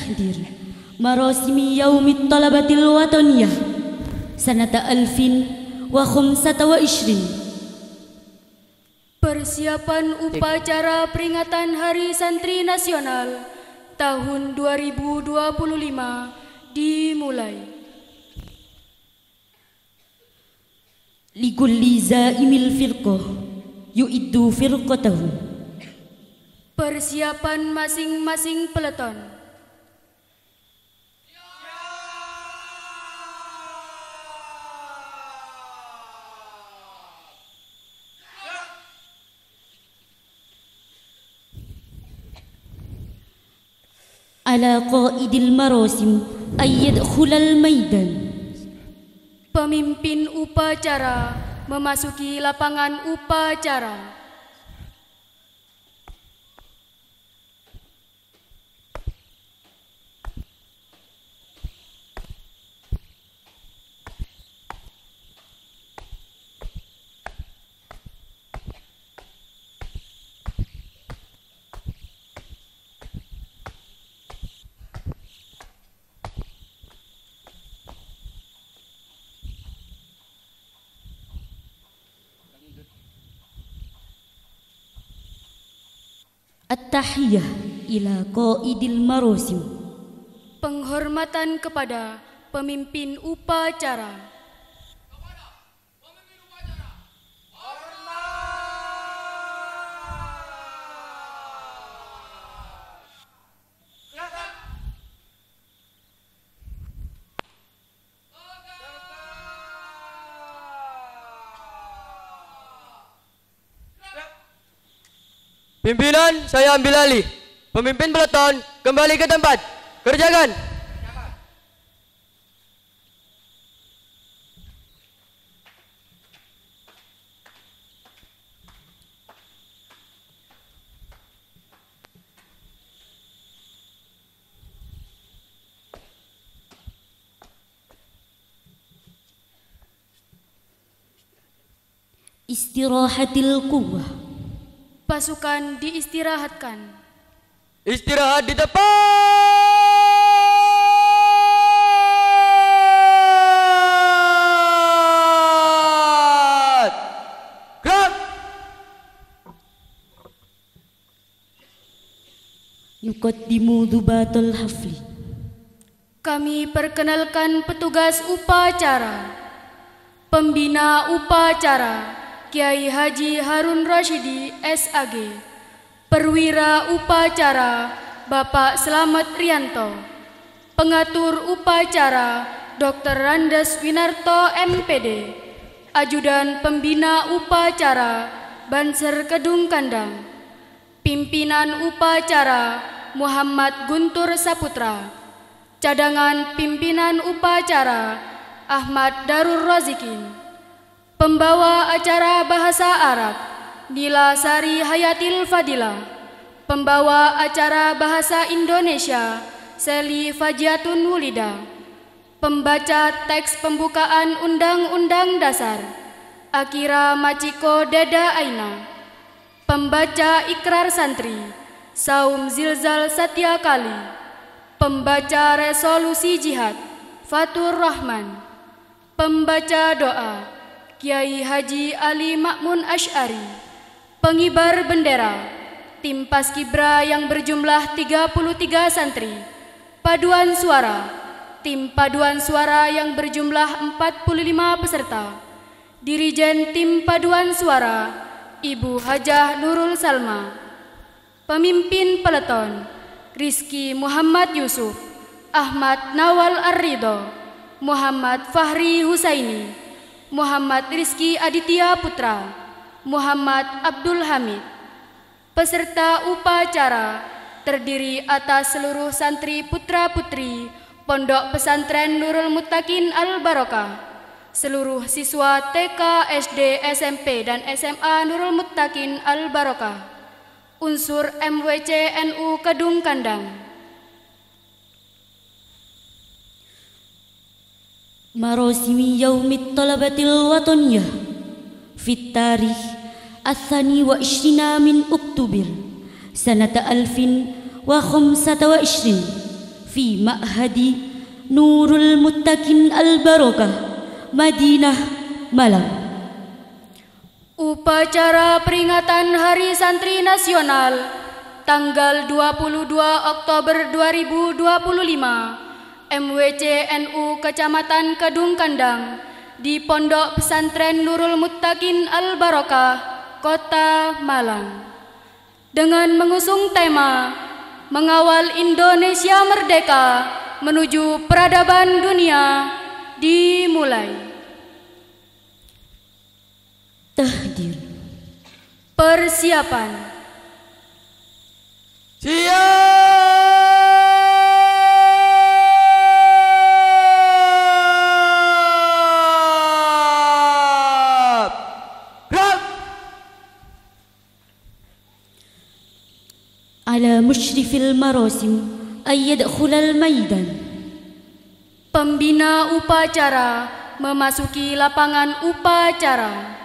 تحضير مراسم يوم الطلبة الوطنية سنة 2025. Persiapan upacara peringatan Hari Santri Nasional tahun 2025 dimulai. لكل زائم الفرقة يؤد فرقته. Persiapan masing-masing peleton. على قائد المراسم أن يدخل الميدان. Pemimpin upacara memasuki lapangan upacara. التحية إلى قائد المراسم. Penghormatan kepada pemimpin upacara. Pimpinan, saya ambil alih. Pemimpin peleton, kembali ke tempat. Kerjakan. Istirahatil quwwah. Pasukan diistirahatkan. Istirahat di tempat. Gerak. Yuqaddimu dhubatul hafli. Kami perkenalkan petugas upacara. Pembina upacara Kiai Haji Harun Rasyidi SAG, Perwira Upacara Bapak Slamet Rianto, Pengatur Upacara Dr. Randes Winarto MPD, Ajudan Pembina Upacara Banser Kedung Kandang, Pimpinan Upacara Muhammad Guntur Saputra, Cadangan Pimpinan Upacara Ahmad Darur Razikin, Pembawa acara Bahasa Arab Nila Sari Hayatil Fadila, Pembawa acara Bahasa Indonesia Seli Fajiatun Wulida, Pembaca teks pembukaan Undang-Undang Dasar Akira Machiko Deda Aina, Pembaca Ikrar Santri Saum Zilzal Satya Kali, Pembaca Resolusi Jihad Fatur Rahman, Pembaca Doa Kiai Haji Ali Makmun Asy'ari, pengibar bendera, tim Paskibra yang berjumlah 33 santri, paduan suara, tim paduan suara yang berjumlah 45 peserta, dirijen tim paduan suara, Ibu Hajah Nurul Salma, pemimpin peleton, Rizky Muhammad Yusuf, Ahmad Nawal Ar-Ridho, Muhammad Fahri Husaini, Muhammad Rizky Aditya Putra, Muhammad Abdul Hamid. Peserta upacara terdiri atas seluruh santri putra-putri Pondok Pesantren Nurul Muttaqin Al-Barokah, seluruh siswa TK, SD, SMP, dan SMA Nurul Muttaqin Al-Barokah, unsur MWC NU Kedung Kandang. مراسم يوم الطلبة الوطنية في التاريخ 22 من أكتوبر سنة 2025 fi ma'hadi Nurul Muttaqin Al-Barakah, Madinah, Malang. Upacara peringatan Hari Santri Nasional tanggal 22 Oktober 2025 MWC NU Kecamatan Kedung Kandang di Pondok Pesantren Nurul Muttaqin Al-Barakah, Kota Malang, dengan mengusung tema Mengawal Indonesia Merdeka menuju Peradaban Dunia dimulai. Tahdir. Persiapan. Siap! Gerak! Ala musyrifil marasim ay yadkhulal maidan. Pembina upacara memasuki lapangan upacara.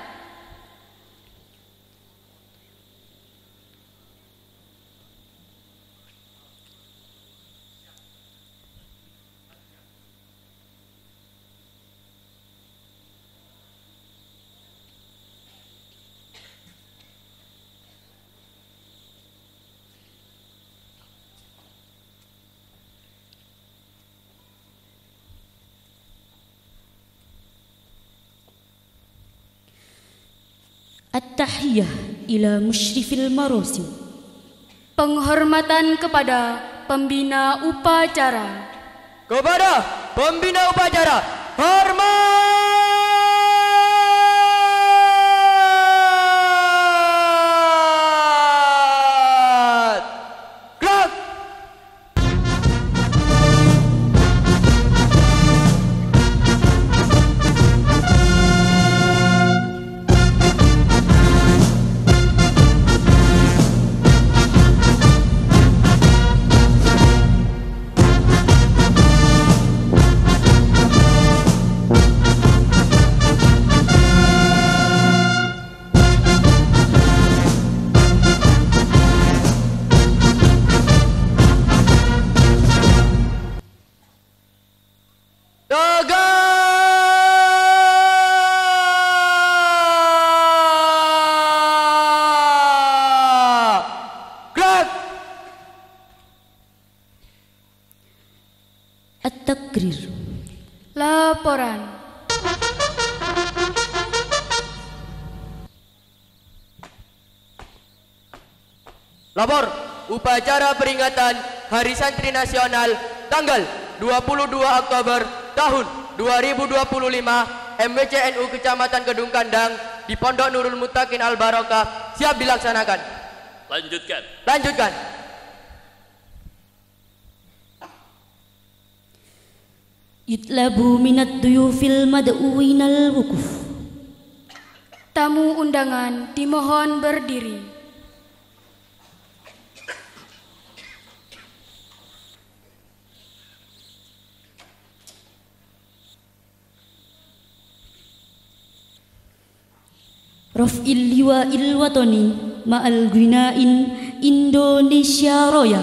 At-tahiyyah ila musyrifil marasim. Penghormatan kepada pembina upacara. Kepada pembina upacara, hormat! Gerak! At-takrir. Laporan. Lapor upacara peringatan Hari Santri Nasional tanggal 22 Oktober tahun 2025 MWC NU Kecamatan Kedung Kandang di Pondok Nurul Muttaqin Al-Barakah siap dilaksanakan. Lanjutkan. Lanjutkan. Yutlabu minad duyufil mad'uwinal wukuf. Tamu undangan dimohon berdiri. Raf'il liwa'il watani ma'al ghinain Indonesia Raya.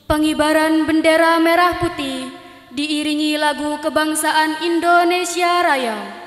Pengibaran bendera merah putih diiringi lagu kebangsaan Indonesia Raya.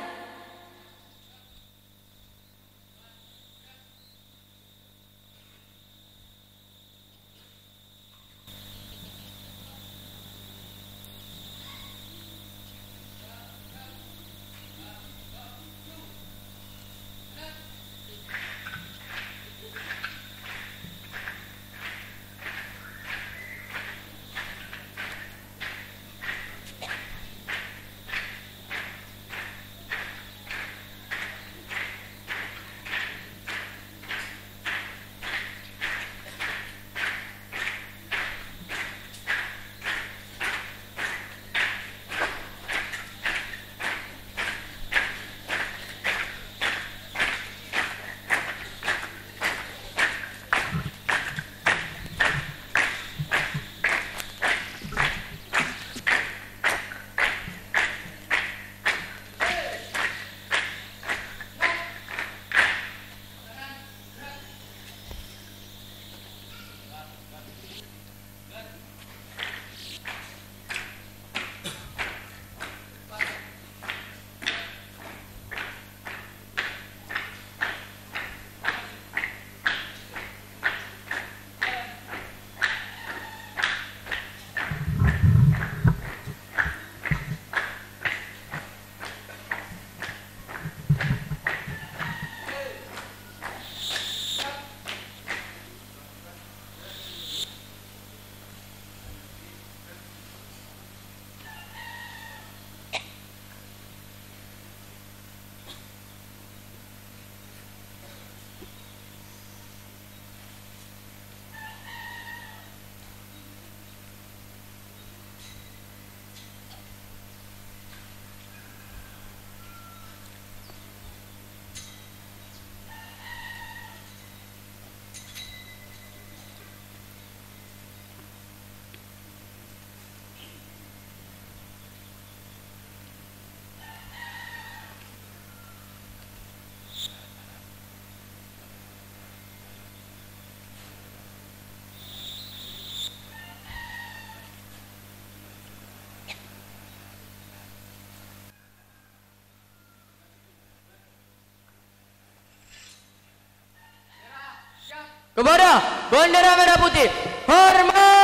kepada bendera merah putih. Hormat.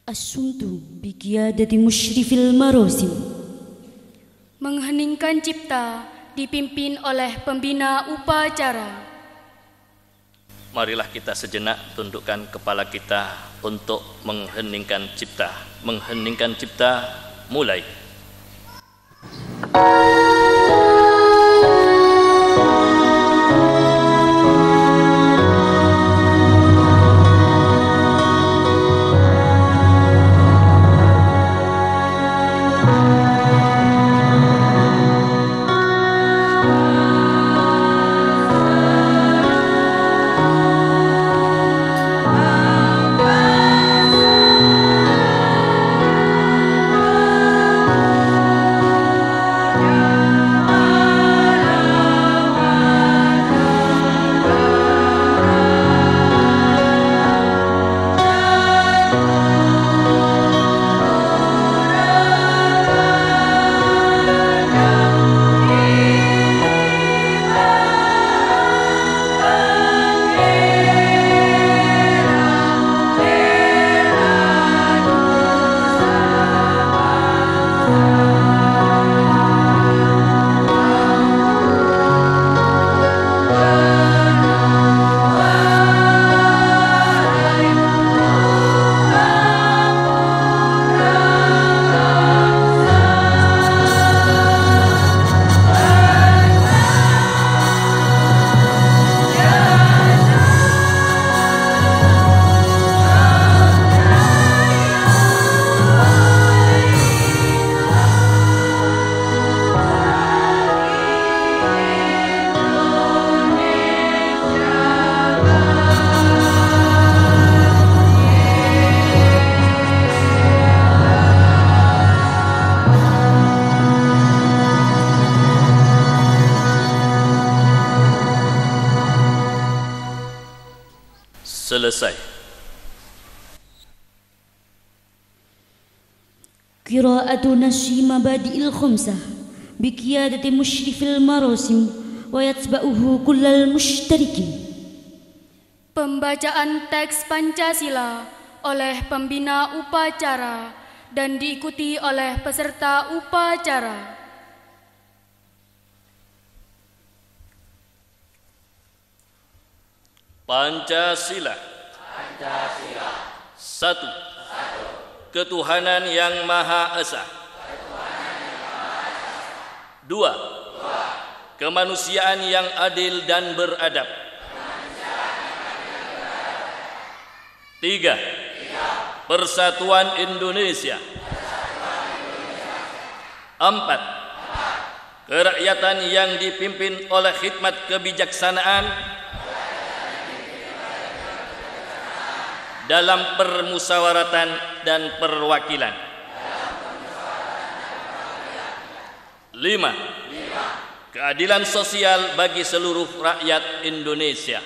As-Sumtu biqiyadati musyrifil marosim. Mengheningkan cipta dipimpin oleh pembina upacara. Marilah kita sejenak tundukkan kepala kita untuk mengheningkan cipta. Mengheningkan cipta, mulai. Selesai. قراءة نشر مبادئ الخمسة بقيادة مشرف المراسم ويتبعه كل المشتركين. Pembacaan teks Pancasila oleh pembina upacara dan diikuti oleh peserta upacara. Pancasila. Satu. Ketuhanan yang Maha Esa. Dua. Kemanusiaan yang adil dan beradab. Tiga. Persatuan Indonesia. Empat. Kerakyatan yang dipimpin oleh khidmat kebijaksanaan dalam permusawaratan dan perwakilan. 5. Keadilan sosial bagi seluruh rakyat Indonesia.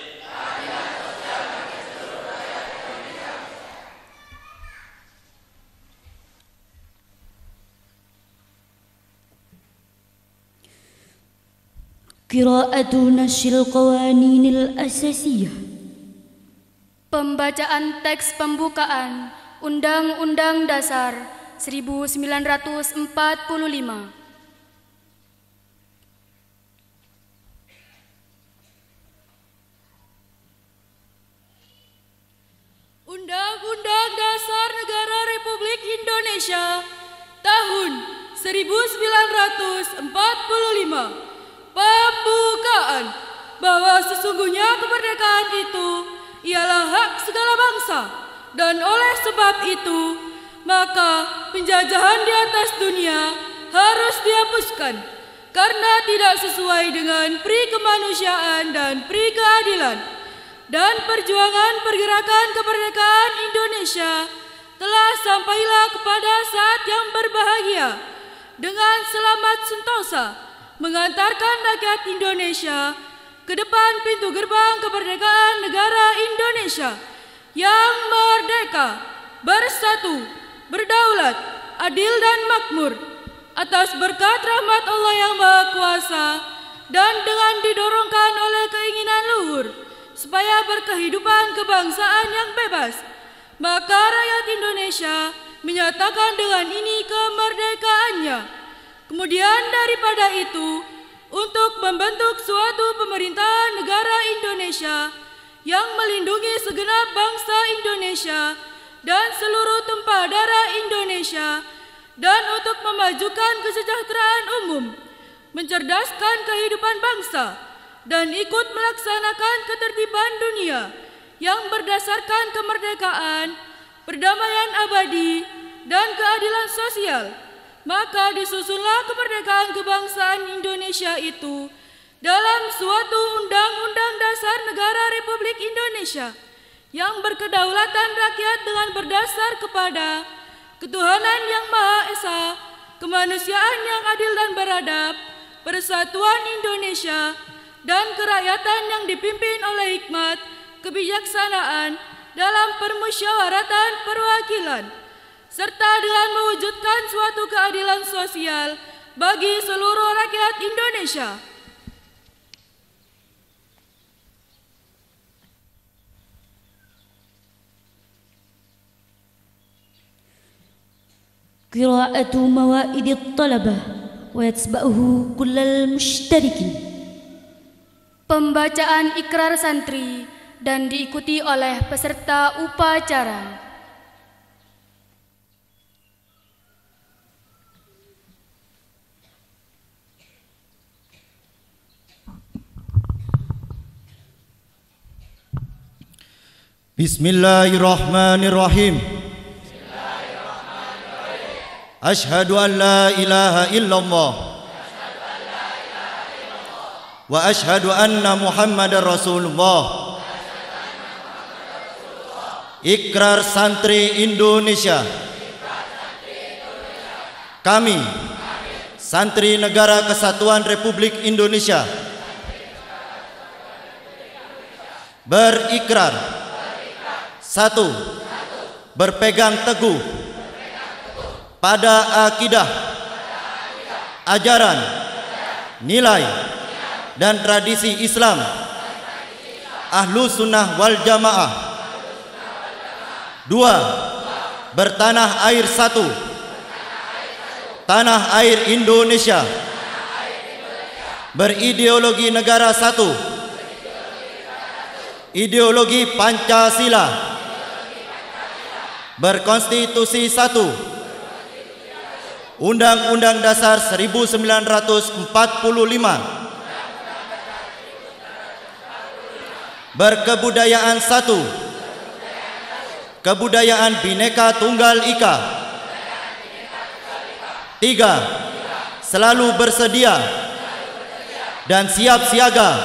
قراءة نشر القوانين الأساسية. Pembacaan teks pembukaan Undang-Undang Dasar 1945. Undang-Undang Dasar Negara Republik Indonesia tahun 1945. Pembukaan bahwa sesungguhnya kemerdekaan itu ialah hak segala bangsa, dan oleh sebab itu maka penjajahan di atas dunia harus dihapuskan karena tidak sesuai dengan pri kemanusiaan dan pri keadilan. Dan perjuangan pergerakan kemerdekaan Indonesia telah sampailah kepada saat yang berbahagia dengan selamat sentosa mengantarkan rakyat Indonesia ke depan pintu gerbang kemerdekaan negara Indonesia yang merdeka, bersatu, berdaulat, adil dan makmur atas berkat rahmat Allah yang Maha Kuasa dan dengan didorongkan oleh keinginan luhur supaya berkehidupan kebangsaan yang bebas, maka rakyat Indonesia menyatakan dengan ini kemerdekaannya. Kemudian daripada itu, untuk membentuk suatu pemerintahan negara Indonesia yang melindungi segenap bangsa Indonesia dan seluruh tumpah darah Indonesia, dan untuk memajukan kesejahteraan umum, mencerdaskan kehidupan bangsa, dan ikut melaksanakan ketertiban dunia yang berdasarkan kemerdekaan, perdamaian abadi, dan keadilan sosial. Maka disusunlah kemerdekaan kebangsaan Indonesia itu dalam suatu Undang-Undang Dasar Negara Republik Indonesia yang berkedaulatan rakyat dengan berdasar kepada ketuhanan yang Maha Esa, kemanusiaan yang adil dan beradab, persatuan Indonesia, dan kerakyatan yang dipimpin oleh hikmat kebijaksanaan dalam permusyawaratan perwakilan, serta dengan mewujudkan suatu keadilan sosial bagi seluruh rakyat Indonesia. قراءة موائد الطلبة ويتبعه كل المشتركين. Pembacaan ikrar santri dan diikuti oleh peserta upacara. Bismillahirrahmanirrahim. Ashhadu an la ilaha illallah wa ashhadu anna Muhammadar Rasulullah. Ikrar Santri Indonesia. Kami, Santri Negara Kesatuan Republik Indonesia, berikrar 1. Berpegang teguh pada akidah, ajaran, nilai, dan tradisi Islam Ahlus Sunnah wal Jamaah. 2. Bertanah air satu, tanah air Indonesia, berideologi negara satu, ideologi Pancasila, berkonstitusi satu, Undang-Undang Dasar 1945, berkebudayaan satu, kebudayaan Bhinneka Tunggal Ika. 3. Selalu bersedia dan siap siaga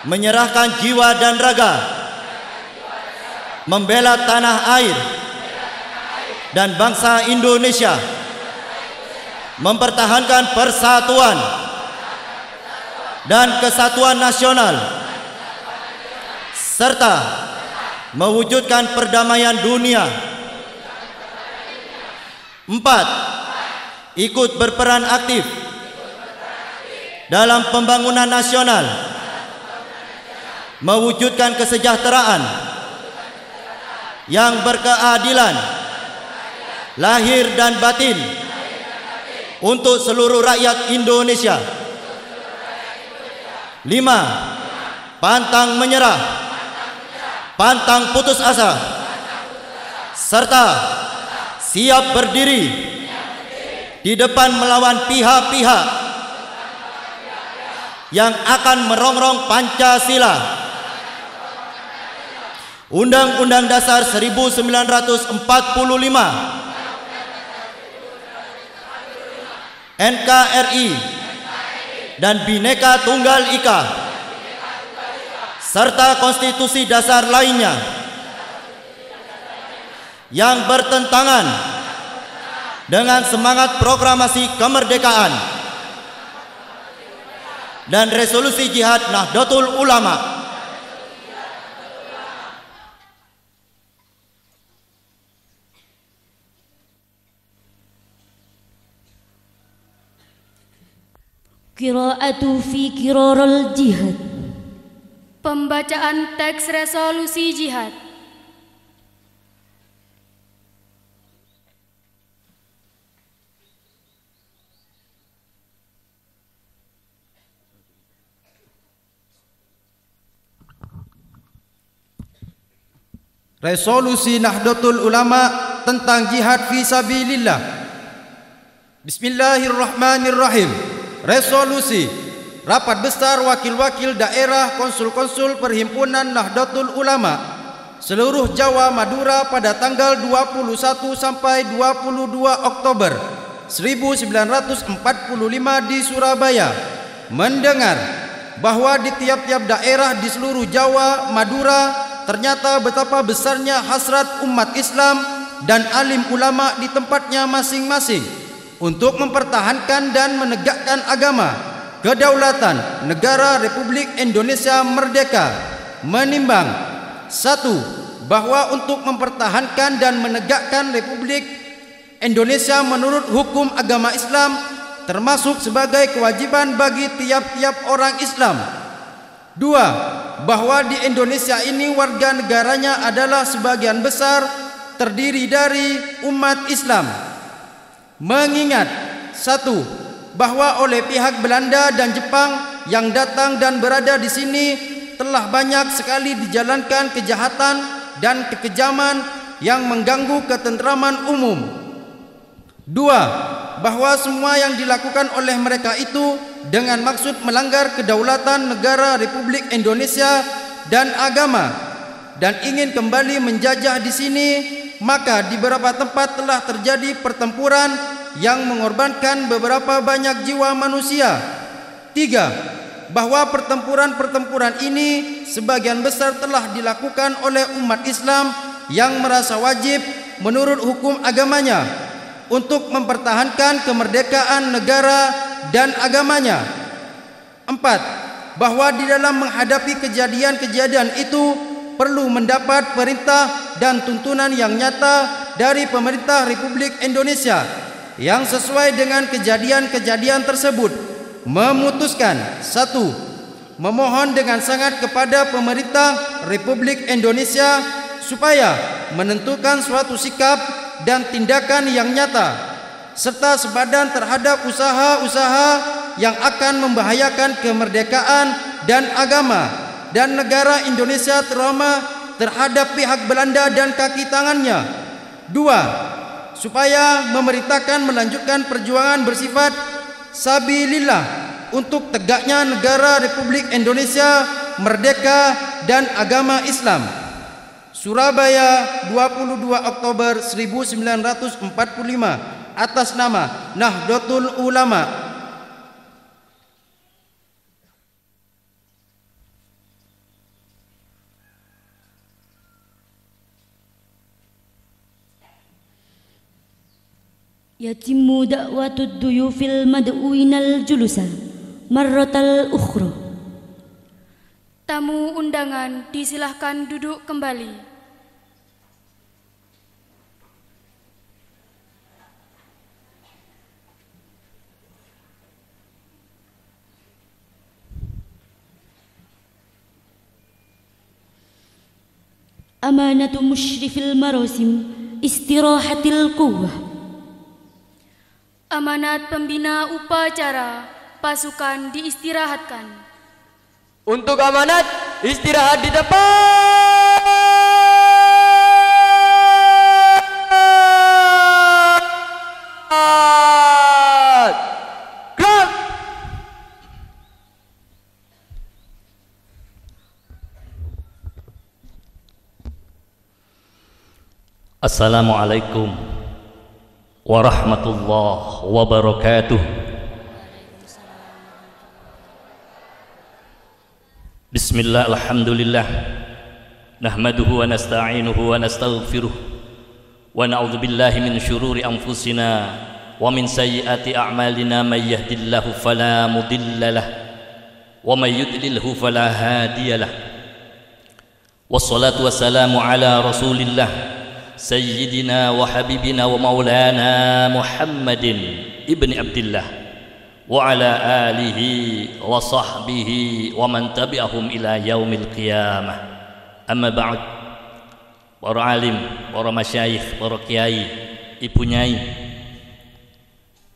menyerahkan jiwa dan raga membela tanah air dan bangsa Indonesia, mempertahankan persatuan dan kesatuan nasional, serta mewujudkan perdamaian dunia. 4. Ikut berperan aktif dalam pembangunan nasional, mewujudkan kesejahteraan yang berkeadilan lahir dan batin untuk seluruh rakyat Indonesia. 5. Pantang menyerah, pantang putus asa, serta siap berdiri di depan melawan pihak-pihak yang akan merongrong Pancasila, Undang-Undang Dasar 1945, NKRI, dan Bhinneka Tunggal Ika, serta konstitusi dasar lainnya yang bertentangan dengan semangat proklamasi kemerdekaan dan resolusi jihad Nahdlatul Ulama. Qira'atu fi qirarul jihad. Pembacaan teks resolusi jihad. Resolusi Nahdlatul Ulama tentang jihad fi sabilillah. Bismillahirrahmanirrahim. Resolusi Rapat Besar Wakil-Wakil Daerah Konsul-Konsul Perhimpunan Nahdlatul Ulama seluruh Jawa Madura pada tanggal 21 sampai 22 Oktober 1945 di Surabaya mendengar bahwa di tiap-tiap daerah di seluruh Jawa Madura ternyata betapa besarnya hasrat umat Islam dan alim ulama di tempatnya masing-masing untuk mempertahankan dan menegakkan agama, kedaulatan negara Republik Indonesia merdeka, menimbang 1. Bahwa untuk mempertahankan dan menegakkan Republik Indonesia menurut hukum agama Islam termasuk sebagai kewajiban bagi tiap-tiap orang Islam. 2. Bahwa di Indonesia ini warga negaranya adalah sebagian besar terdiri dari umat Islam. Mengingat 1. Bahwa oleh pihak Belanda dan Jepang yang datang dan berada di sini telah banyak sekali dijalankan kejahatan dan kekejaman yang mengganggu ketentraman umum. 2. Bahwa semua yang dilakukan oleh mereka itu dengan maksud melanggar kedaulatan negara Republik Indonesia dan agama dan ingin kembali menjajah di sini, maka di beberapa tempat telah terjadi pertempuran yang mengorbankan beberapa banyak jiwa manusia. 3. Bahwa pertempuran-pertempuran ini sebagian besar telah dilakukan oleh umat Islam yang merasa wajib menurut hukum agamanya untuk mempertahankan kemerdekaan negara dan agamanya. 4. Bahwa di dalam menghadapi kejadian-kejadian itu perlu mendapat perintah dan tuntunan yang nyata dari pemerintah Republik Indonesia yang sesuai dengan kejadian-kejadian tersebut. Memutuskan: 1. Memohon dengan sangat kepada pemerintah Republik Indonesia supaya menentukan suatu sikap dan tindakan yang nyata serta sepadan terhadap usaha-usaha yang akan membahayakan kemerdekaan dan agama dan negara Indonesia terutama terhadap pihak Belanda dan kaki tangannya. 2. Supaya memerintahkan melanjutkan perjuangan bersifat sabilillah untuk tegaknya negara Republik Indonesia merdeka dan agama Islam. Surabaya, 22 Oktober 1945, atas nama Nahdlatul Ulama. يتم دعوة الضيوف المدعوين الجلوس مرة أخرى. Tamu undangan disilahkan duduk kembali. أمانة مشرف المراسم استراحة القوة. Amanat pembina upacara, pasukan diistirahatkan. Untuk amanat, istirahat di tempat. Gerak. Assalamualaikum warahmatullahi wabarakatuh. Bismillah, alhamdulillah, nahmaduhu wa nasta'inuhu wa nastaghfiruh wa na'udzu billahi min syururi anfusina wa min sayyiati a'malina, may yahdihillahu fala mudhillalah wa may yudlilhu fala hadiyalah. Wassalatu wassalamu ala Rasulillah Sayyidina wa habibina wa maulana Muhammadin ibni Abdillah wa ala alihi wa sahbihi wa man tabi'ahum ila yaumil qiyamah. Amma ba'd. Para alim, para masyayikh, para kiai, ibu nyai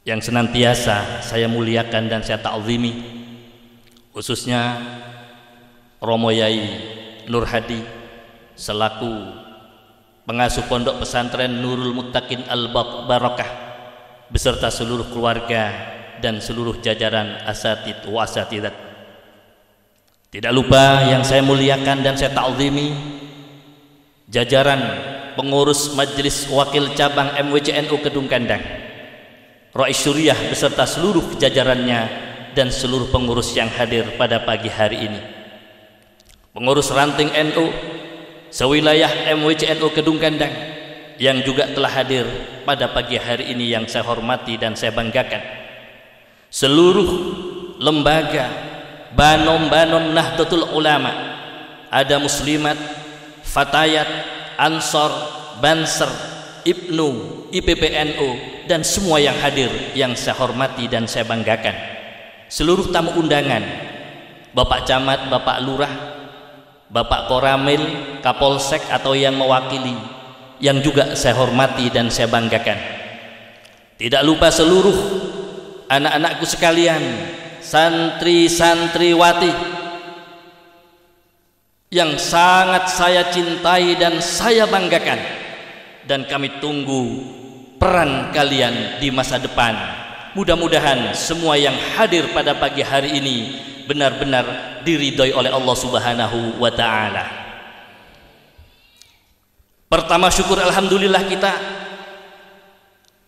yang senantiasa saya muliakan dan saya ta'zimi, khususnya Romo Yai Nur Hadi selaku pengasuh pondok pesantren Nurul Muttaqin Al-Barakah beserta seluruh keluarga dan seluruh jajaran asatid wa asatidat. Tidak lupa yang saya muliakan dan saya ta'zimi jajaran pengurus Majelis Wakil Cabang MWCNU Kedung Kandang, Rais Syuriah beserta seluruh jajarannya dan seluruh pengurus yang hadir pada pagi hari ini. Pengurus ranting NU sewilayah MWCNU Kedung Kandang yang juga telah hadir pada pagi hari ini yang saya hormati dan saya banggakan. Seluruh lembaga banom-banom Nahdlatul Ulama, ada Muslimat, Fatayat, Ansor, Banser, Ibnu, IPPNU dan semua yang hadir yang saya hormati dan saya banggakan. Seluruh tamu undangan, Bapak Camat, Bapak Lurah, Bapak Koramil, Kapolsek atau yang mewakili yang juga saya hormati dan saya banggakan. Tidak lupa seluruh anak-anakku sekalian, santri-santriwati yang sangat saya cintai dan saya banggakan, dan kami tunggu peran kalian di masa depan. Mudah-mudahan semua yang hadir pada pagi hari ini benar-benar diridhoi oleh Allah Subhanahu wa ta'ala. Pertama, syukur alhamdulillah kita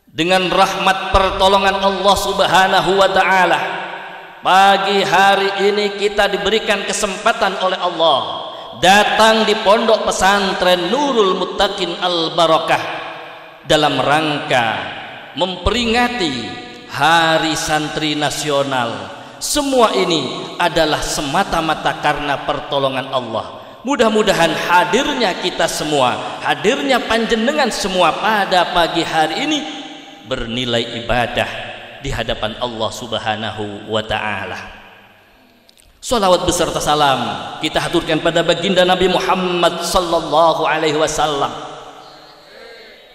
dengan rahmat pertolongan Allah Subhanahu wa ta'ala. Pagi hari ini kita diberikan kesempatan oleh Allah datang di pondok pesantren Nurul Muttaqin Al-Barakah dalam rangka memperingati Hari Santri Nasional. Semua ini adalah semata-mata karena pertolongan Allah, Mudah-mudahan hadirnya kita semua, hadirnya panjenengan semua pada pagi hari ini bernilai ibadah di hadapan Allah Subhanahu wa ta'ala. Salawat beserta salam kita haturkan pada baginda Nabi Muhammad sallallahu alaihi wasallam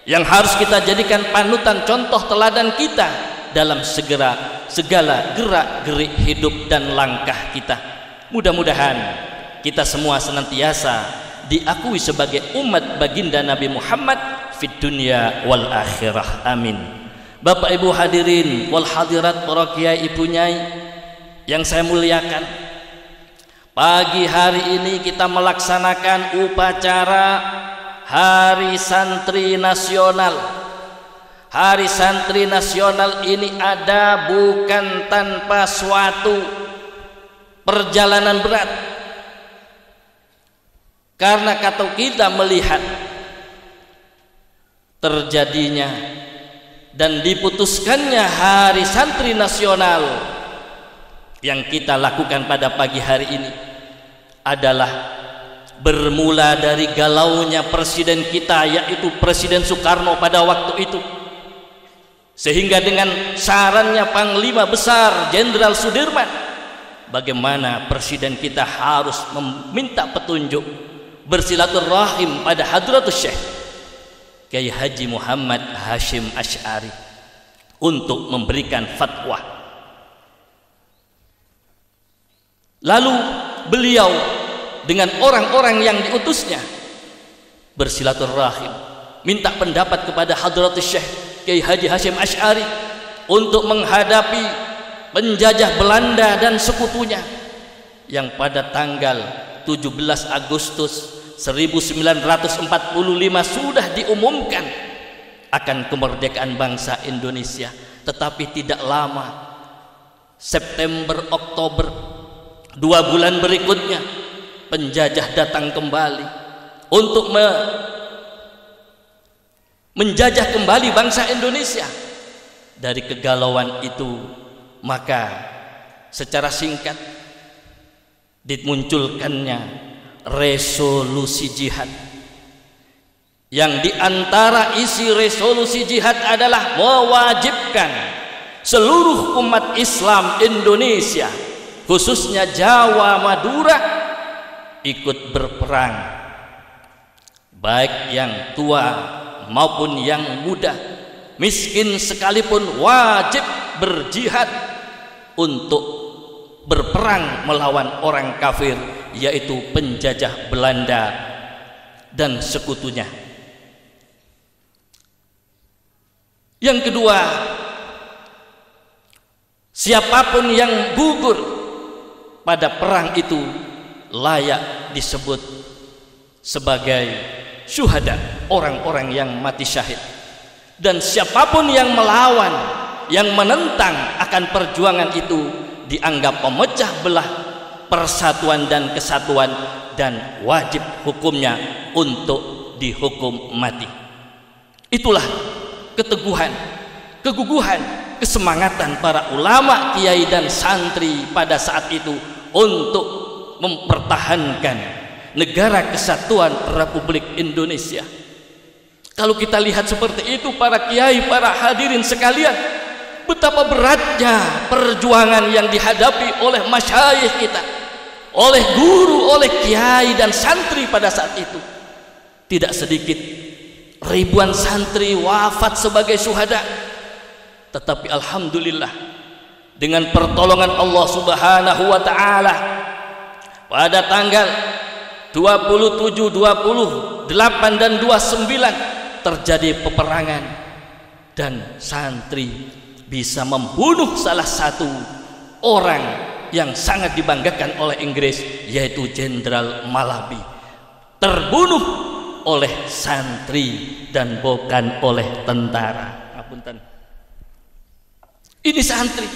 yang harus kita jadikan panutan, contoh teladan kita dalam segala gerak-gerik hidup dan langkah kita. Mudah-mudahan kita semua senantiasa diakui sebagai umat baginda Nabi Muhammad fid dunya wal akhirah. Amin. Bapak Ibu hadirin wal hadirat, para kiai ibu nyai yang saya muliakan, pagi hari ini kita melaksanakan upacara Hari Santri Nasional. Hari Santri Nasional ini ada bukan tanpa suatu perjalanan berat. Karena kalau kita melihat terjadinya dan diputuskannya Hari Santri Nasional yang kita lakukan pada pagi hari ini adalah bermula dari galaunya presiden kita, yaitu Presiden Soekarno pada waktu itu, sehingga dengan sarannya Panglima Besar Jenderal Sudirman, bagaimana presiden kita harus meminta petunjuk, bersilaturahim pada Hadratus Syekh Kiai Haji Muhammad Hashim Asy'ari untuk memberikan fatwa. Lalu beliau dengan orang-orang yang diutusnya bersilaturahim, minta pendapat kepada Hadratus Syekh Kiai Haji Hashim Asy'ari untuk menghadapi penjajah Belanda dan sekutunya yang pada tanggal 17 Agustus 1945 sudah diumumkan akan kemerdekaan bangsa Indonesia. Tetapi tidak lama, September, Oktober, 2 bulan berikutnya penjajah datang kembali untuk menjajah kembali bangsa Indonesia. Dari kegalauan itu maka secara singkat dimunculkannya resolusi jihad, yang diantara isi resolusi jihad adalah mewajibkan seluruh umat Islam Indonesia, khususnya Jawa Madura, ikut berperang, baik yang tua maupun yang muda, miskin sekalipun wajib berjihad untuk berperang melawan orang kafir, yaitu penjajah Belanda dan sekutunya. Yang kedua, siapapun yang gugur pada perang itu layak disebut sebagai syuhada, orang-orang yang mati syahid. Dan siapapun yang melawan, yang menentang akan perjuangan itu dianggap memecah belah persatuan dan kesatuan, dan wajib hukumnya untuk dihukum mati. Itulah keteguhan, keguguhan, kesemangatan para ulama, kiai dan santri pada saat itu untuk mempertahankan negara kesatuan Republik Indonesia. Kalau kita lihat seperti itu, para kiai, para hadirin sekalian, betapa beratnya perjuangan yang dihadapi oleh masyayikh kita, oleh guru, oleh kiai dan santri pada saat itu. Tidak sedikit ribuan santri wafat sebagai syuhada. Tetapi alhamdulillah, dengan pertolongan Allah Subhanahu wa taala, pada tanggal 27, 28 dan 29 terjadi peperangan, dan santri bisa membunuh salah satu orang yang sangat dibanggakan oleh Inggris, yaitu Jenderal Malabi. Terbunuh oleh santri dan bukan oleh tentara. Ngapunten. Ini santri.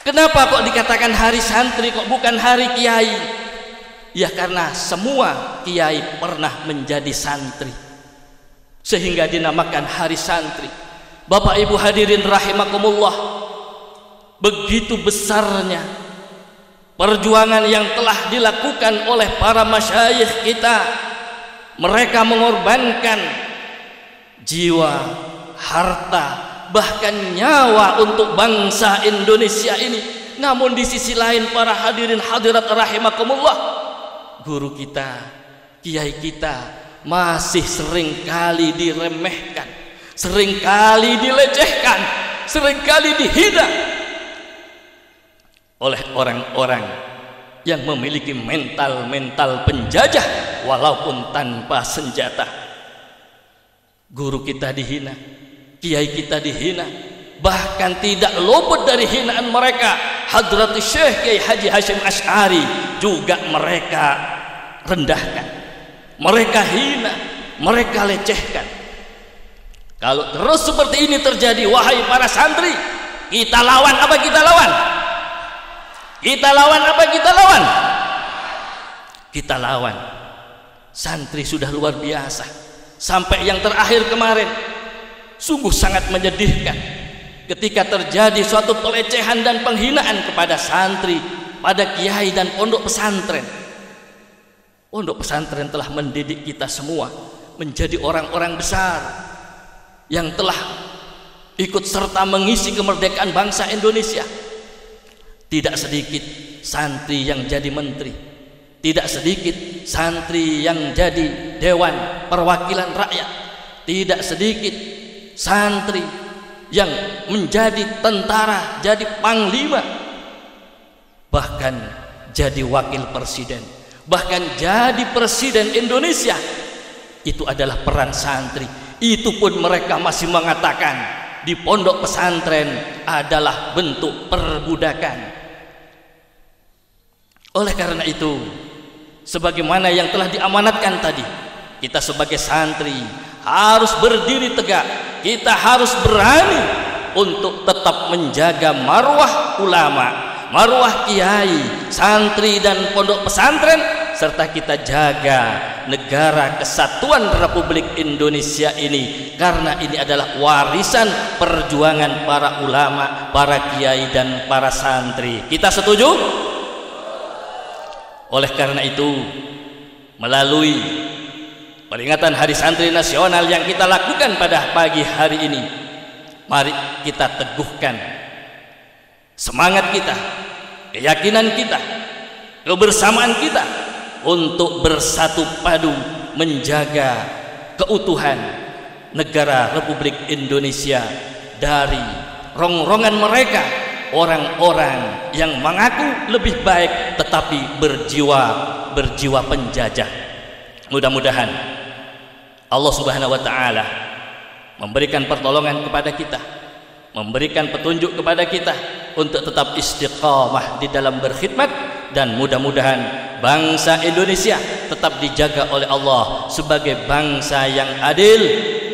Kenapa kok dikatakan hari santri, kok bukan hari kiai? Ya karena semua kiai pernah menjadi santri, sehingga dinamakan hari santri. Bapak Ibu hadirin rahimakumullah, begitu besarnya perjuangan yang telah dilakukan oleh para masyayikh kita. Mereka mengorbankan jiwa, harta, bahkan nyawa untuk bangsa Indonesia ini. Namun di sisi lain para hadirin hadirat rahimakumullah, guru kita, kiai kita masih seringkali diremehkan, seringkali dilecehkan, seringkali dihina oleh orang-orang yang memiliki mental penjajah walaupun tanpa senjata. Guru kita dihina, kiai kita dihina, bahkan tidak luput dari hinaan mereka. Hadratus Syekh Kiai Haji Hashim Asy'ari juga mereka rendahkan, mereka hina, mereka lecehkan. Kalau terus seperti ini terjadi, wahai para santri, kita lawan apa kita lawan? Kita lawan apa kita lawan? Kita lawan. Santri sudah luar biasa. Sampai yang terakhir kemarin, sungguh sangat menyedihkan ketika terjadi suatu pelecehan dan penghinaan kepada santri, pada kiai dan pondok pesantren. Pondok pesantren telah mendidik kita semua menjadi orang-orang besar yang telah ikut serta mengisi kemerdekaan bangsa Indonesia. Tidak sedikit santri yang jadi menteri, tidak sedikit santri yang jadi dewan perwakilan rakyat, tidak sedikit santri yang menjadi tentara, jadi panglima, bahkan jadi wakil presiden, bahkan jadi presiden Indonesia. Itu adalah peran santri. Itu pun mereka masih mengatakan di pondok pesantren adalah bentuk perbudakan. Oleh karena itu, sebagaimana yang telah diamanatkan tadi, kita sebagai santri harus berdiri tegak. Kita harus berani untuk tetap menjaga marwah ulama, marwah kiai, santri dan pondok pesantren, serta kita jaga negara kesatuan Republik Indonesia ini, karena ini adalah warisan perjuangan para ulama, para kiai dan para santri. Kita setuju? Oleh karena itu, melalui peringatan Hari Santri Nasional yang kita lakukan pada pagi hari ini, mari kita teguhkan semangat kita, keyakinan kita, kebersamaan kita untuk bersatu padu menjaga keutuhan negara Republik Indonesia dari rongrongan mereka, orang-orang yang mengaku lebih baik tetapi berjiwa penjajah. Mudah-mudahan Allah Subhanahu wa taala memberikan pertolongan kepada kita, memberikan petunjuk kepada kita untuk tetap istiqamah di dalam berkhidmat, dan mudah-mudahan bangsa Indonesia tetap dijaga oleh Allah sebagai bangsa yang adil,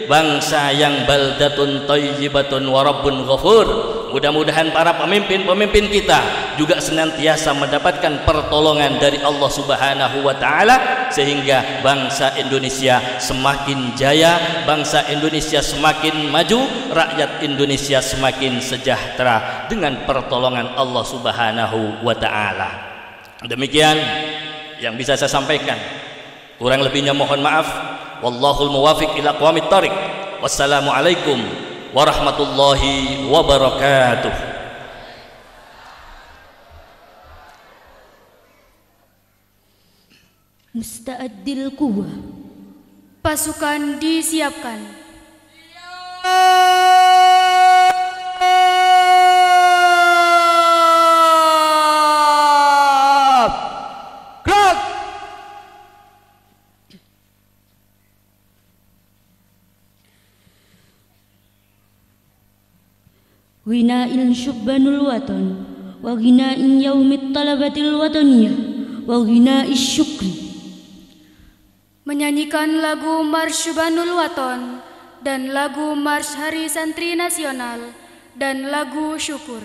bangsa yang baldatun thayyibatun wa rabbun ghafur. Mudah-mudahan para pemimpin-pemimpin kita juga senantiasa mendapatkan pertolongan dari Allah Subhanahu wa taala, sehingga bangsa Indonesia semakin jaya, bangsa Indonesia semakin maju, rakyat Indonesia semakin sejahtera dengan pertolongan Allah Subhanahu wa taala. Demikian yang bisa saya sampaikan. Kurang lebihnya mohon maaf. Wallahul muwafiq ila aqwamit thariq. Wassalamualaikum warahmatullahi wabarakatuh. Musta'addil quwwah. Pasukan disiapkan. Ghina'il syubbanul watan wa ghina'in yaumit talabatil wataniyah wa ghina'is syukri. Menyanyikan lagu Mars Syubbanul Waton dan lagu Mars Hari Santri Nasional dan lagu syukur.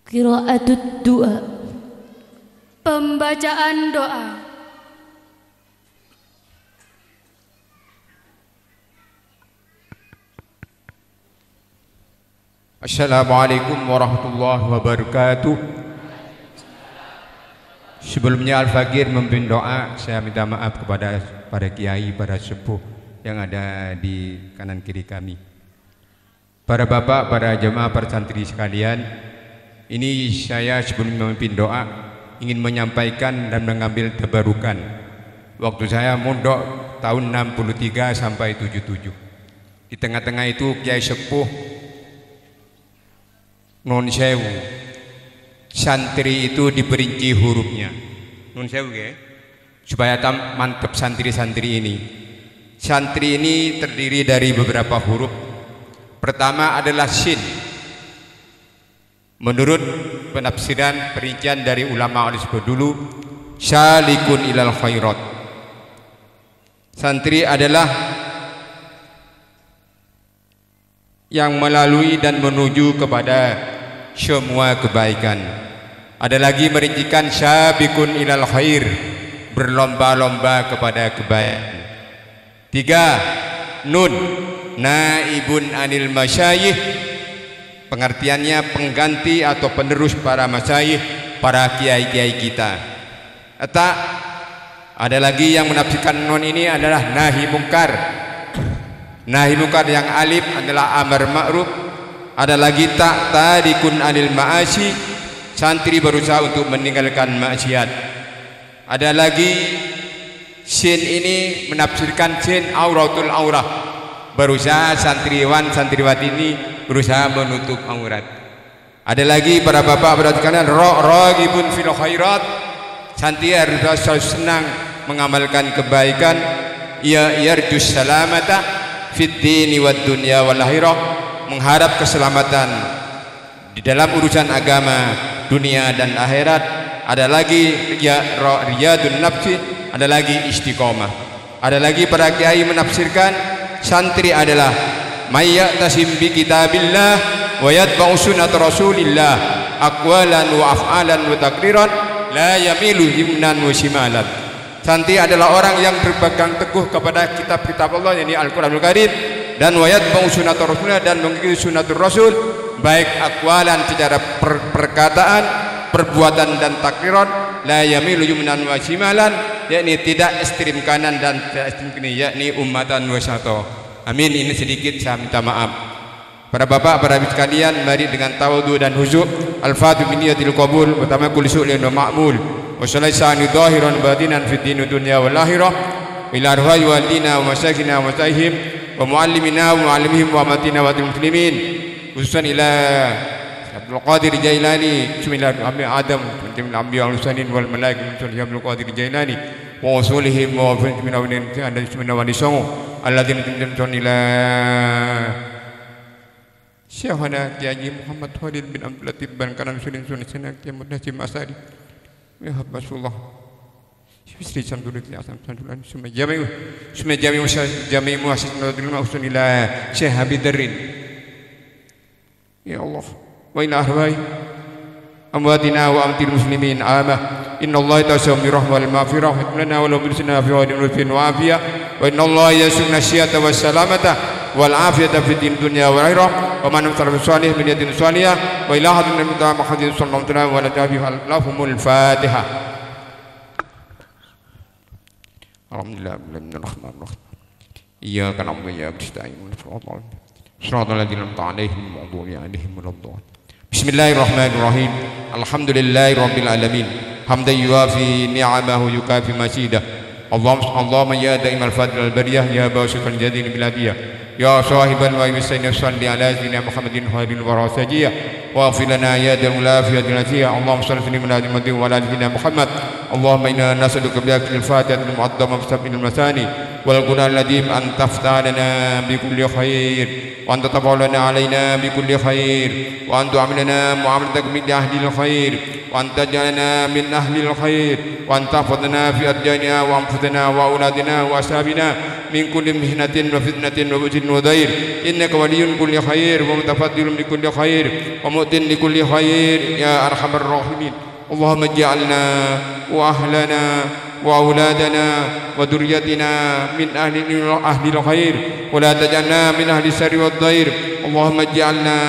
Qira'atut du'a. Pembacaan doa. Assalamualaikum warahmatullahi wabarakatuh. Sebelumnya Al-Fakir memimpin doa. Saya minta maaf kepada para kiai, para sepuh yang ada di kanan kiri kami, para bapak, para jemaah, para santri sekalian. Ini saya sebelum memimpin doa ingin menyampaikan dan mengambil tabarukan. Waktu saya mondok tahun 63 sampai 77. Di tengah-tengah itu kiai sepuh Nun sewu, santri itu diperinci hurufnya. Nun sewu ya, supaya mantep santri-santri ini. Santri ini terdiri dari beberapa huruf. Pertama adalah sin. Menurut penafsiran perincian dari ulama oleh sebut dulu, salikun ilal khairat. Santri adalah yang melalui dan menuju kepada semua kebaikan. Ada lagi merincikan sabiqun ilal khair, berlomba-lomba kepada kebaikan. 3. Nun, naibun anil masyayikh, pengertiannya pengganti atau penerus para masyayikh, para kiai-kiai kita. Tak ada lagi yang menafsirkan nun ini adalah nahi mungkar. Nahi mungkar yang alif adalah amar ma'ruf. Ada lagi tak tarikun anil ma'asi, santri berusaha untuk meninggalkan maksiat. Ada lagi sin ini menafsirkan sin auratul aurah, berusaha santriwan santriwati ini berusaha menutup aurat. Ada lagi para bapak berarti ragibun fil khairat, santri harus selalu senang mengamalkan kebaikan. Ya yarjus salamata fid dini wad dunya wal akhirah, mengharap keselamatan di dalam urusan agama, dunia dan akhirat. Ada lagi riyadun nafsi, ada lagi istiqomah. Ada lagi para kiai menafsirkan santri adalah mayyatasim bi kitabillah wa yatba'u sunnat rasulillah aqwalan wa af'alan wa takriran la yamilu yumnan wa shimalan. Santri adalah orang yang berpegang teguh kepada kitab-kitab Allah, yakni Al-Qur'anul Karim, dan wayat bau sunatur rasulnya, dan mengikuti sunatur rasul, baik akwalan secara perkataan, perbuatan dan takriran, la yamilu yumnan wa shimalan, yakni tidak ekstrem kanan dan tidak ekstrem kiri, yakni ummatan wasato. Amin. Ini sedikit saya minta maaf. Para bapak, para ibu sekalian, mari dengan tawadhu dan khusyuk al-fatihah min niyatil qabul wa tamakul su'lin wa ma'mul wa salaisani dhahiran batinan fid din dunya wal akhirah ila arwah walidina wa masyaykhina wa masyaykhihim wa muallimina wa muallimihim wa amatina wa muslimin, khususan ila Abdul Qadir Jailani, bismillahirrahmanirrahim, Adam min al-anbiya wal mursalin wal malaikati wa Abdul Qadir Jailani wa usulihim wa min al-songo alladzina tuntunun ila Syekhana Kiai Muhammad Khalil bin Abdul Latif ban kanan sunin sunan Kiai Mudnajim Asari ya Rasulullah Sri Samdullah Asam Samdullah Sumajami muasis Nahdlatul Ulama ila Syekh Habidarin ya Allah wa ila arwah amwatina wa amtil muslimin amah innallaha ta'ala bi rahmah wal maghfirah lana wa lahum bisna fi wadin wa afiyah wa innallaha yasunna syiyata was salamata wal afiyata fid din dunya wal akhirah wa man tarab salih min yadin salihah wa ila hadin Muhammad sallallahu alaihi wa sallam lahumul fatihah. Alhamdulillah rabbil alamin. Iyyaka na'budu wa iyyaka nasta'in. Shiratal ladzina an'amta 'alaihim ghairil maghdubi 'alaihim waladdallin. Bismillahirrahmanirrahim. Alhamdulillahi rabbil alamin. Hamdan yuwafi ni'amahu yukafi masidah. Allahumma ya da'imal fadl al bariyah ya basital jadil biladiyah ya sahibal wa bisayyidina salli ala sayyidina Muhammadin khairil wara sajiyah wa ighfir lana ya dal ulafiyatil nasiyah. Allahumma salli ala Muhammadin wa ala sayyidina Muhammad. Allahumma inna nas'aluka bi akil fatihatil mu'azzama bi sab'il masani wal qur'an ladim an taftah lana bi kulli khair wa anta tafawlana alaina bi kulli khair wa anta amilana mu'amalatak min ahlil khair wa anta jalana min ahlil khair wa anta fadna fi arjana wa وأنفسنا وأولادنا وأصحابنا من كل محنة وفتنة وبؤس وضير إنك ولي كل خير ومتفضل لكل خير ومؤتن لكل خير يا أرحم الراحمين اللهم اجعلنا وأهلنا وأولادنا وذريتنا من أهل الخير ولا تجعلنا من أهل الشر والضير اللهم اجعلنا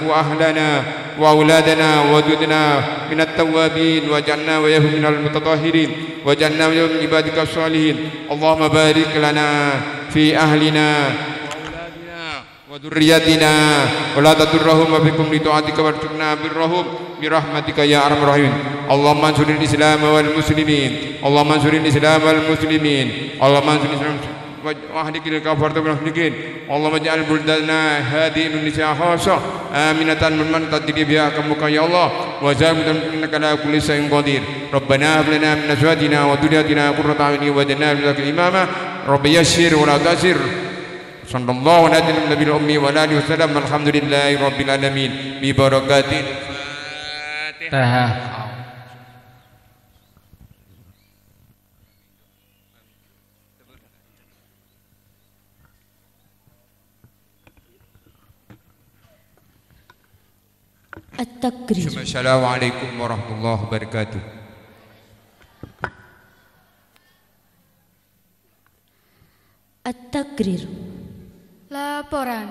وأهلنا وأولادنا وذريتنا من التوابين واجعلنا وإياهم من المتطهرين واجعلنا وإياهم من عبادك الصالحين اللهم بارك لنا في أهلنا وذرياتنا ولا تضرهم بكم لطاعتك وارزقنا برهم برحمتك يا أرحم الراحمين اللهم انصر الإسلام والمسلمين اللهم انصر الإسلام والمسلمين اللهم انصر الإسلام واهلك الكفرة والمشركين اللهم اجعل بلدنا هذه إندونيسيا خاصة آمنة من تدري بها حكمك يا الله وزاوية إنك على كل شيء قدير ربنا هب لنا من أزواجنا وذرياتنا قرة أعين واجعلنا لك إماما رب يسر ولا تعسر صلى الله على النبي الأمي وعلى آله وسلم الحمد لله رب العالمين ببركات الفاتحة. التكرير. السلام عليكم ورحمة الله وبركاته. التكرير. Laporan.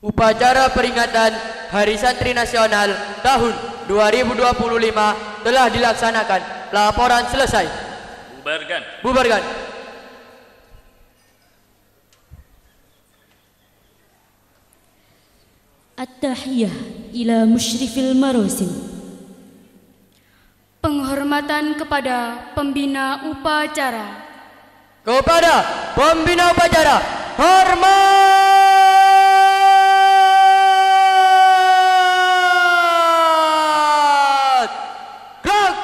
Upacara peringatan Hari Santri Nasional tahun 2025 telah dilaksanakan. Laporan selesai. Bubarkan. Bubarkan. التحية إلى مشرف المراسم. Penghormatan kepada pembina upacara. Kepada pembina upacara, hormat. Gerak.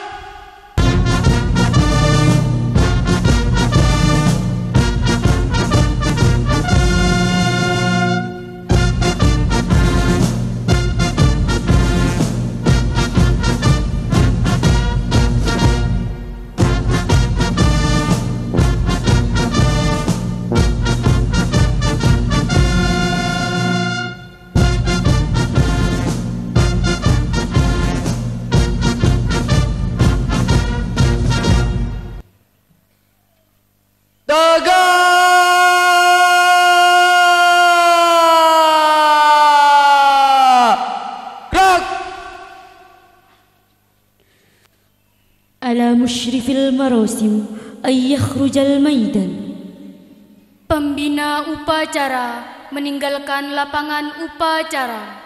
على مشرف المراسم أن يخرج الميدان. Pembina upacara meninggalkan lapangan upacara.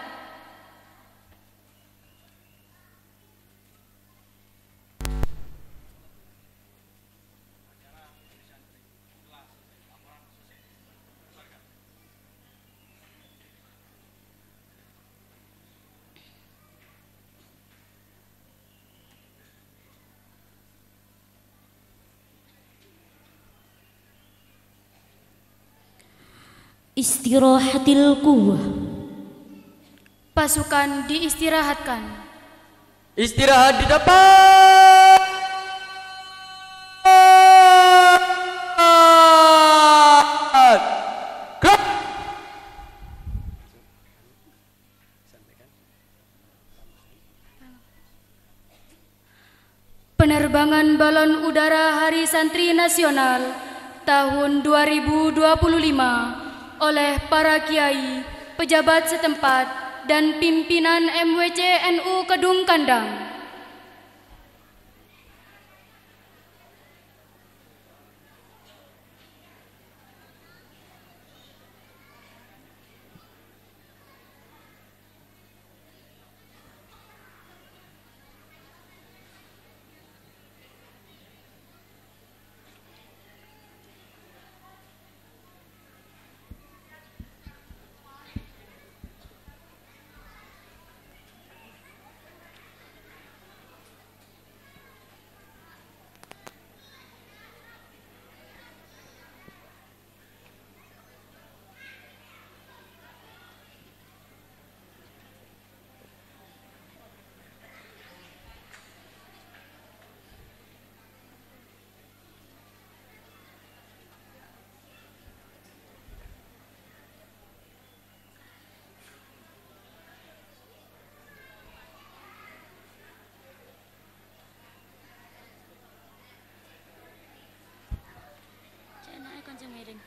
Istirahatil quwwah. Pasukan diistirahatkan. Istirahat di depan. Gerak. Penerbangan balon udara Hari Santri Nasional tahun 2025 oleh para kiai, pejabat setempat, dan pimpinan MWC NU Kedung Kandang. miring.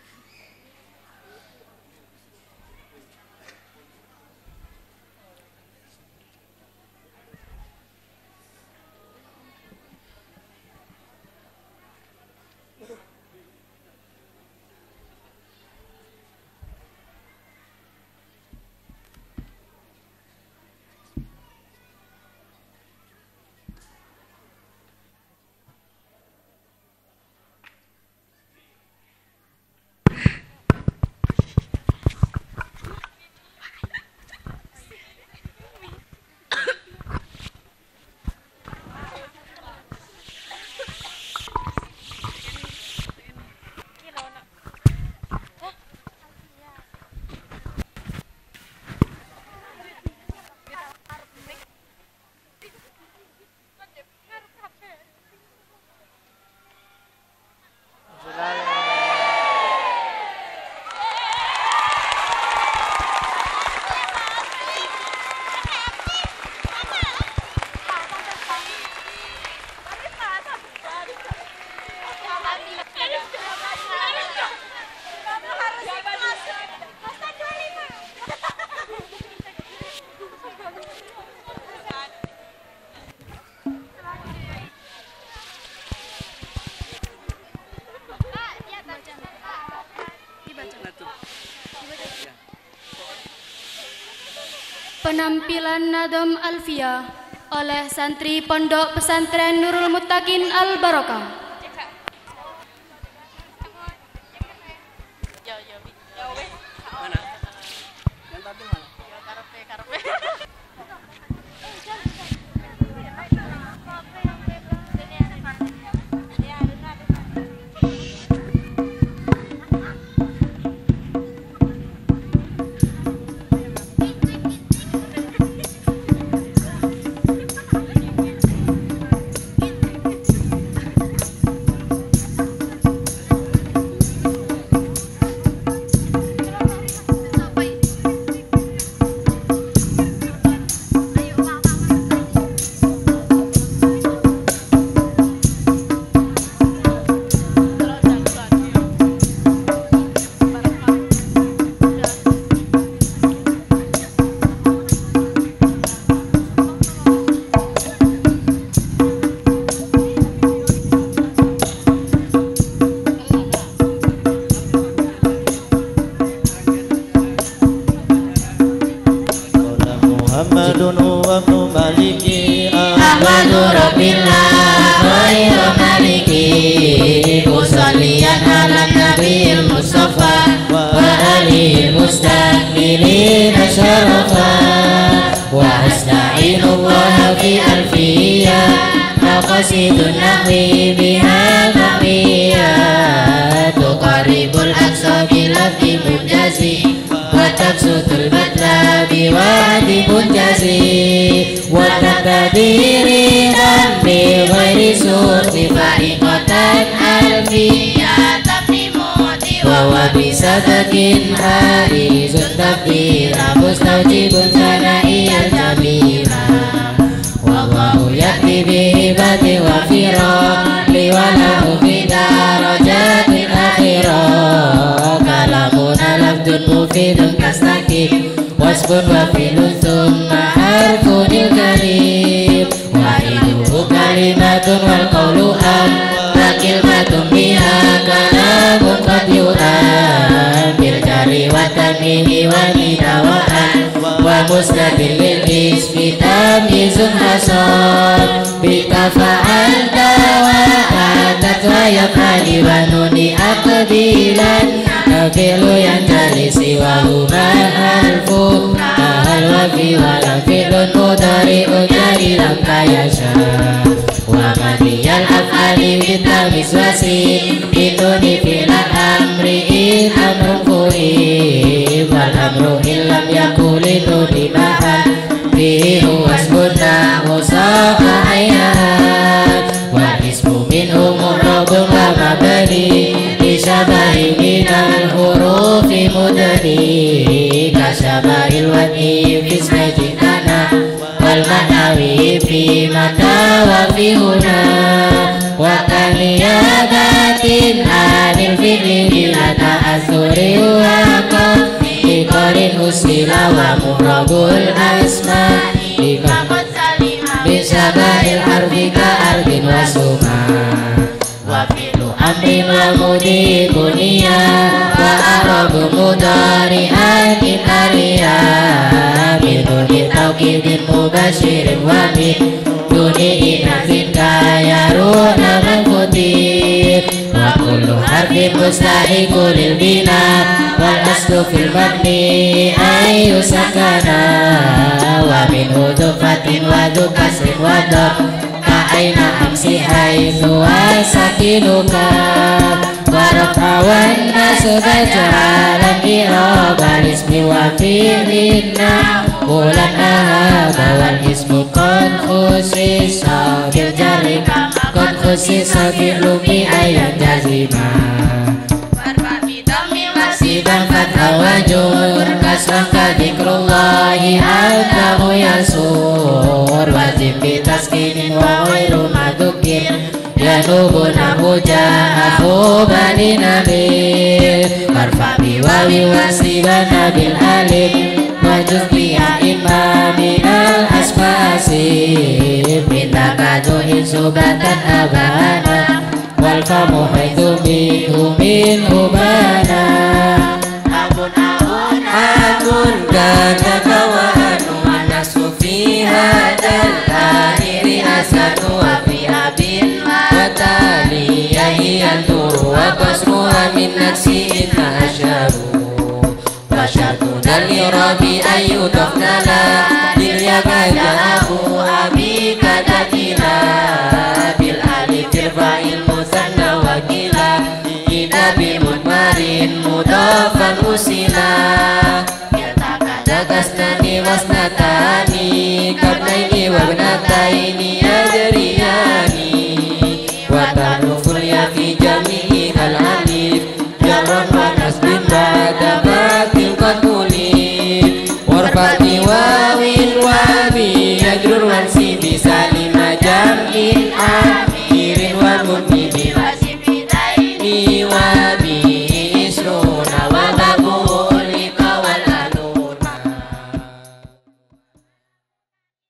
Penampilan Nadom Alfia oleh santri Pondok Pesantren Nurul Muttaqin Al Barokah. Muhammadun huwa ibnu maliki Ahmadu Rabbillah khairu maliki Musalliyan ala nabiyil mustafa Wa alihi mustaqbilin syarafa Wa asta'inullah fi alfiyya Maqasidun nahwi biha ma'wiyya Tuqaribul aqsa bilafdi mujazi Wataksutul batla biwadi munjazi Watakadiri dambi ghairi surti Fa'ikotan alfiyah tapi mudi Wawa bisa takin harizun takbira Mustaujibun sana'iyal jamira Wallahu yakti bihibati wa firah Liwalahu fidarajatin akhirah Kalamuna lafdun mufidun kastakib Wasbun wa filun thumma harfunil kalim Wa iduhu kalimatun wal qawlu am Takilmatun biha kalamun qad yu'am Biljari wa tanmihi wa nidawa'an Wa mustadil lil ismi tamyizun hasan Bika fa'alta wa atat wa yaf'ali wa nuni aqbilan Nafilu yang jali siwahu ma'alfu Mahal wa fi wa lam fi'lun mudari'un jari lam kayasha Wa madiyal af'ali bitamis wasin Bituni fi'lan amri in amrun fu'im Wal amru illam yakulidu dima'an Bihi huwasbunna musaqa ayat Wa ismu minhu mu'rabun wa mabani Isyabahi minal hurufi mudani Kasyabahil wadi fisme jinana Wal ma'nawi fi mata wa fi huna Wa kaniyadati anil fi'li bila ta'athuri waqa Ikorin usila wa murabul asma Ikakot salima bisabail ardi ka ardin wa suma Wa fi'lu amrin wa mudi kunia Wa arabu mudari'an in aliyah Biduni tauqidin mubashirin wa min Duni inazin kayaruna manfutin Wa kullu harfin mustahiku lil bina Wal aslu fil mabni ayu sakana Wa min hudufatin wa dukasrin wa dab Ka'aina amsi haithu wa sakinuka Wa raf'awan nasba ja'alan i'rabal ismi wa fi'linna Bulan ahaba wal ismu qad khusisa bil jarri qad khusisa fi'lu bi ayat jazima Warfa bidammi wasiban fatha wajur kasran ka dzikrullahi atahu yasur wajib bitaskinin wa ghairu madukir yanubu nahu ja'ahu bani nabi warfa biwawi wasiban bil alif wajud biya imami al asmasib minta kaduhin subatan abana wal famu haithu bihu min ubana amun kata kawanu anasu fi hadal akhiri asanu wa fi abin wa tali yahiyan turu wa kasruha min naksi inna asyaru Wasyatuna lirabi ayu tafnala Liryabaka abu abi katatila Bil alifir fa'il musanna wakila Ina bimudmarin mudafan usila Takastani wasnatani Kabnaini wabnataini ajriyani Watanuful ya fi jami'i hal alif Jarran wa nasbin ba'da matil qatuli Warfati wawin wabi Yajrur wansi bisa lima jam'in